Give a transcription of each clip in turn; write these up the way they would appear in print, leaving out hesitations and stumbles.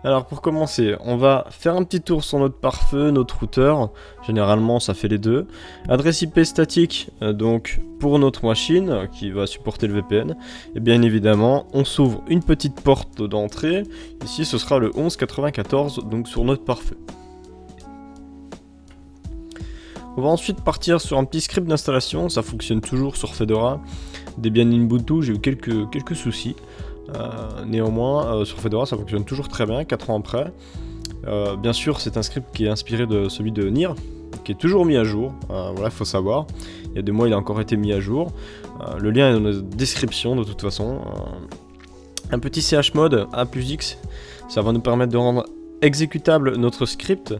Alors pour commencer, on va faire un petit tour sur notre pare-feu, notre routeur, généralement ça fait les deux. Adresse IP statique, donc pour notre machine qui va supporter le VPN. Et bien évidemment, on s'ouvre une petite porte d'entrée, ici ce sera le 1194, donc sur notre pare-feu. On va ensuite partir sur un petit script d'installation, ça fonctionne toujours sur Fedora. Debian Ubuntu, j'ai eu quelques soucis. Néanmoins, sur Fedora ça fonctionne toujours très bien, 4 ans après. Bien sûr, c'est un script qui est inspiré de celui de Nier, qui est toujours mis à jour. Voilà, il faut savoir. Il y a 2 mois, il a encore été mis à jour. Le lien est dans la description de toute façon. Un petit chmod A+X, ça va nous permettre de rendre exécutable notre script.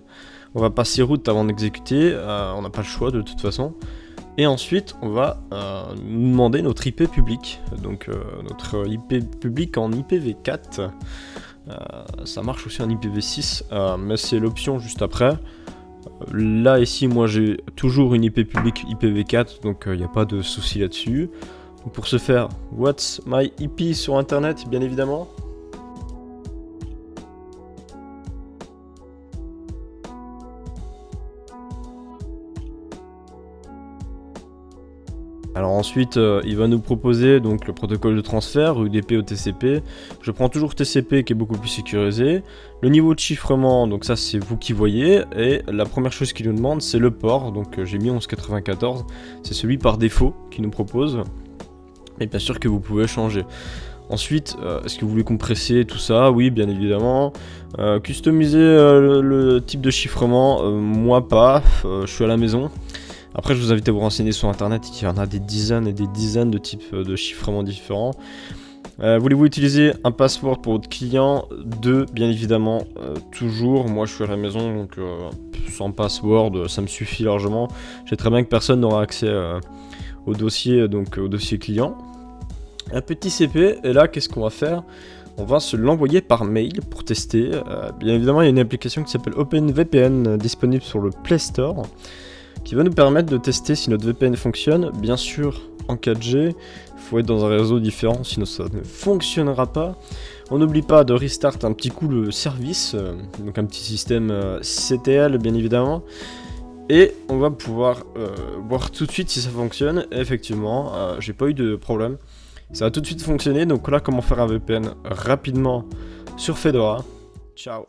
On va passer route avant d'exécuter, on n'a pas le choix de toute façon. Et ensuite, on va nous demander notre IP public, donc notre IP public en IPv4. Ça marche aussi en IPv6, mais c'est l'option juste après. Là, ici, moi j'ai toujours une IP publique IPv4, donc il n'y a pas de souci là-dessus. Pour ce faire, what's my IP sur internet, bien évidemment. Alors ensuite, il va nous proposer donc le protocole de transfert, UDP ou TCP. Je prends toujours TCP qui est beaucoup plus sécurisé. Le niveau de chiffrement, donc ça c'est vous qui voyez. Et la première chose qu'il nous demande, c'est le port. Donc j'ai mis 1194, c'est celui par défaut qu'il nous propose. Et bien sûr que vous pouvez changer. Ensuite, est-ce que vous voulez compresser tout ça? Oui, bien évidemment. Customiser le type de chiffrement, moi pas, je suis à la maison. Après, je vous invite à vous renseigner sur internet, il y en a des dizaines et des dizaines de types de chiffrements différents. Voulez-vous utiliser un password pour votre client? 2, bien évidemment, toujours. Moi, je suis à la maison, donc sans password, ça me suffit largement. Je sais très bien que personne n'aura accès au dossier, donc au dossier client. Un petit CP, et là, qu'est-ce qu'on va faire? On va se l'envoyer par mail pour tester. Bien évidemment, il y a une application qui s'appelle OpenVPN, disponible sur le Play Store, qui va nous permettre de tester si notre VPN fonctionne, bien sûr en 4G, il faut être dans un réseau différent, sinon ça ne fonctionnera pas. On n'oublie pas de restart un petit coup le service, donc un petit système CTL bien évidemment, et on va pouvoir voir tout de suite si ça fonctionne. Et effectivement, j'ai pas eu de problème, ça va tout de suite fonctionner. Donc là, comment faire un VPN rapidement sur Fedora. Ciao.